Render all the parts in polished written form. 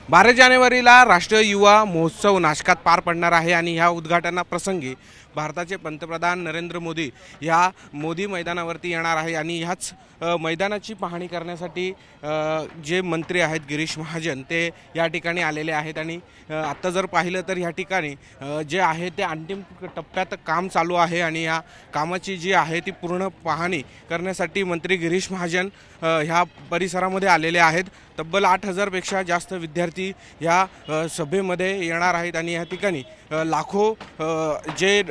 12 जानेवारीला राष्ट्रीय युवा महोत्सव नाशकात पार पडणार आहे आणि ह्या उद्घाटनाप्रसंगी भारताचे पंतप्रधान नरेंद्र मोदी या मोदी मैदानावरती येणार आहे आणि ह्याच मैदानाची पाहणी करण्यासाठी जे मंत्री आहेत गिरीश महाजन ते या ठिकाणी आलेले आहेत आणि आता जर पाहिलं तर ह्या ठिकाणी जे आहे ते अंतिम टप्प्यात काम चालू आहे आणि या कामाची जी आहे ती पूर्ण पाहणी करण्यासाठी मंत्री गिरीश महाजन ह्या परिसरामध्ये आलेले आहेत। तब्बल 8000 पेक्षा जास्त विद्यार्थी या सभेमध्ये येणार आहेत आणि या ठिकाणी लाखो जे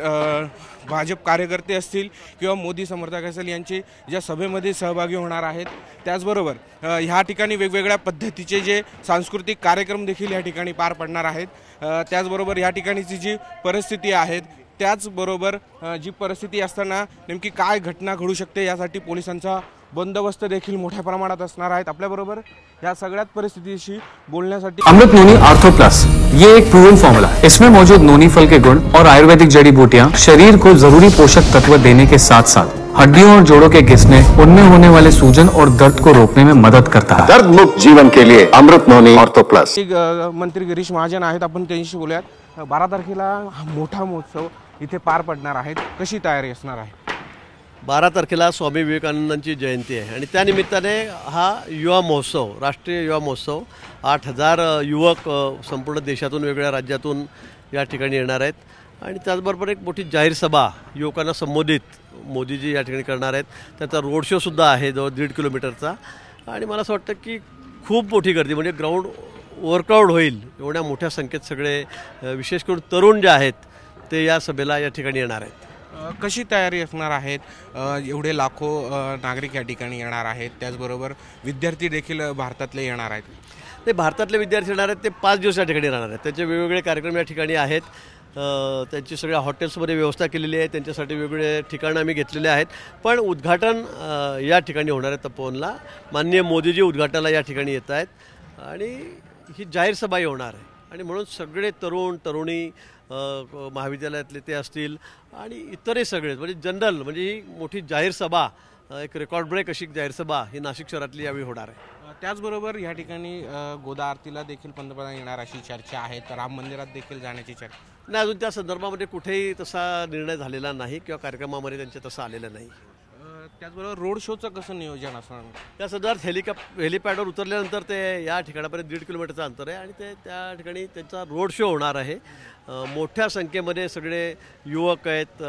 भाजप कार्यकर्ते असतील किंवा मोदी समर्थक असतील यांची या सभेमध्ये सहभागी होणार आहेत। त्याचबरोबर ह्या ठिकाणी वेगवेगळ्या पद्धतीचे जे सांस्कृतिक कार्यक्रम देखील या ठिकाणी पार पडणार आहेत। त्याचबरोबर या ठिकाणीची जी परिस्थिती आहे त्याचबरोबर जी परिस्थिती असताना नेमकी काय घटना घडू शकते यासाठी पोलिसांचा बंदोबस्त देखील मोठ्या प्रमाणात असणार आहेत। आपल्याबरोबर या सगळ्यात परिस्थितीशी बोलण्यासाठी अमृत नोनी आर्थो प्लस ये एक प्रूवन फॉर्मूला है। इसमें मौजूद नोनी फल के गुण और आयुर्वेदिक जड़ी बूटियां शरीर को जरूरी पोषक तत्व देने के साथ साथ हड्डियों और जोड़ों के घिसने, उनमें होने वाले सूजन और दर्द को रोकने में मदद करता है। दर्द मुक्त जीवन के लिए अमृत नोनी आर्थो प्लस। मंत्री गिरीश महाजन आहेत, आपण त्यांच्याशी बोलूयात। 12 तारखेला मोठा महोत्सव इथे पार पडणार आहे, कशी तयारी असणार आहे? 12 तारखेला स्वामी विवेकानंदांची जयंती आहे आणि त्यानिमित्ताने हा युवा महोत्सव, राष्ट्रीय युवा महोत्सव 8000 युवक संपूर्ण देशातून वेगवेगळ्या राज्यातून या ठिकाणी येणार आहेत आणि त्याचबरोबर एक मोठी जाहीर सभा युवकांना संबोधित मोदीजी या ठिकाणी करणार आहेत। त्याचा रोड शो सुद्धा आहे जवळ 1.5 किलोमीटरचा आणि मला असं वाटतं की खूप मोठी गर्दी म्हणजे ग्राउंड वर्कआउट होईल एवढ्या मोठ्या संख्येत सगळे विशेष करून तरुण जे आहेत ते या सभेला या ठिकाणी येणार आहेत। कशी तयारी असणार आहेत? एवढे लाखो नागरिक या ठिकाणी येणार आहेत, त्याचबरोबर विद्यार्थी देखील भारतातले येणार आहेत। ते भारतातले विद्यार्थी येणार आहेत, ते 5 दिवस या ठिकाणी राहणार आहेत। त्याचे वेगवेगळे कार्यक्रम या ठिकाणी आहेत। त्यांची सगळ्या हॉटेल्समध्ये व्यवस्था केलेली आहे, त्यांच्यासाठी वेगवेगळे ठिकाणं आम्ही घेतलेले आहेत। पण उद्घाटन या ठिकाणी होणार आहे तपोवनला। माननीय मोदीजी उद्घाटनाला या ठिकाणी येत आहेत आणि ही जाहीर सभाही होणार आहे आणि म्हणून सगळे तरुण तरुणी महाविद्यालयातले ते असतील आणि इतरही सगळे म्हणजे जनरल म्हणजे ही मोठी जाहीर सभा, एक रेकॉर्ड ब्रेक अशी जाहीर सभा ही नाशिक शहरातली यावेळी होणार आहे। त्याचबरोबर या ठिकाणी गोदा आरतीला देखील पंतप्रधान येणार अशी चर्चा आहे, तर राम मंदिरात देखील जाण्याची चर्चा नाही। अजून त्या संदर्भामध्ये कुठेही तसा निर्णय झालेला नाही किंवा कार्यक्रमामध्ये त्यांचे तसं आलेलं नाही। त्याचबरोबर रोड शोचं कसं नियोजन असणार? त्या संदर्भात हेलिपॅडवर उतरल्यानंतर ते या ठिकाणापर्यंत 1.5 किलोमीटरचं अंतर आहे आणि ते त्या ठिकाणी त्यांचा रोड शो होणार आहे। मोठ्या संख्येमध्ये सगळे युवक आहेत,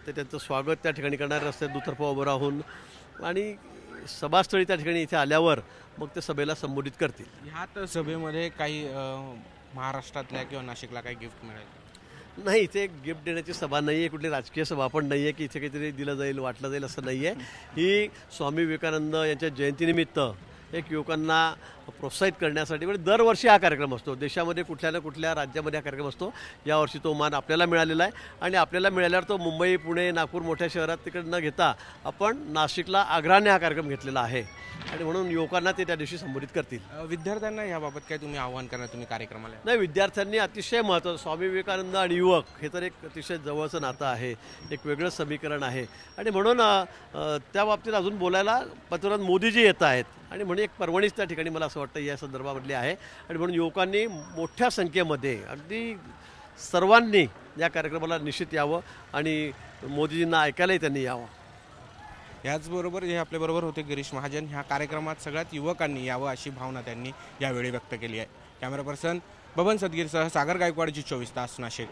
ते त्यांचं स्वागत त्या ठिकाणी करणारे असतात दुतर्फा उभं राहून आणि सभास्थळी त्या ठिकाणी इथे आल्यावर मग ते सभेला संबोधित करतील। ह्यात सभेमध्ये काही महाराष्ट्रातल्या किंवा नाशिकला काही गिफ्ट मिळेल? नाही, इथे गिफ्ट देण्याची सभा नाही आहे, कुठली राजकीय सभा पण नाही आहे की इथे काहीतरी दिलं जाईल वाटलं जाईल असं नाही आहे। ही स्वामी विवेकानंद यांच्या जयंतीनिमित्त एक युवकांना प्रोत्साहित करण्यासाठी म्हणजे दरवर्षी हा कार्यक्रम असतो। देशामध्ये कुठल्या ना कुठल्या राज्यामध्ये हा कार्यक्रम असतो। यावर्षी तो मान आपल्याला मिळालेला आहे आणि आपल्याला मिळाल्यावर तो मुंबई, पुणे, नागपूर मोठ्या शहरात तिकडे न घेता आपण नाशिकला आग्रहाने हा कार्यक्रम घेतलेला आहे आणि म्हणून युवकांना ते त्या दिवशी संबोधित करतील। विद्यार्थ्यांना याबाबत काय तुम्ही आव्हान करणार तुम्ही कार्यक्रमाला? नाही, विद्यार्थ्यांनी अतिशय महत्त्वाचं स्वामी विवेकानंद आणि युवक हे तर एक अतिशय जवळचं नातं आहे, एक वेगळं समीकरण आहे आणि म्हणून त्या बाबतीत अजून बोलायला पंतप्रधान मोदीजी येत आहेत आणि म्हणून एक पर्वणीच त्या ठिकाणी मला असं वाटतं या संदर्भामधली आहे आणि म्हणून युवकांनी मोठ्या संख्येमध्ये अगदी सर्वांनी या कार्यक्रमाला निश्चित यावं आणि मोदीजींना ऐकायलाही त्यांनी यावं। याचबरोबर हे आपल्याबरोबर होते गिरीश महाजन। ह्या कार्यक्रमात सगळ्यात युवकांनी यावं अशी भावना त्यांनी यावेळी व्यक्त केली आहे। कॅमेरा पर्सन बबन सदगीरसह सागर गायकवाडची 24 तास नाशिक।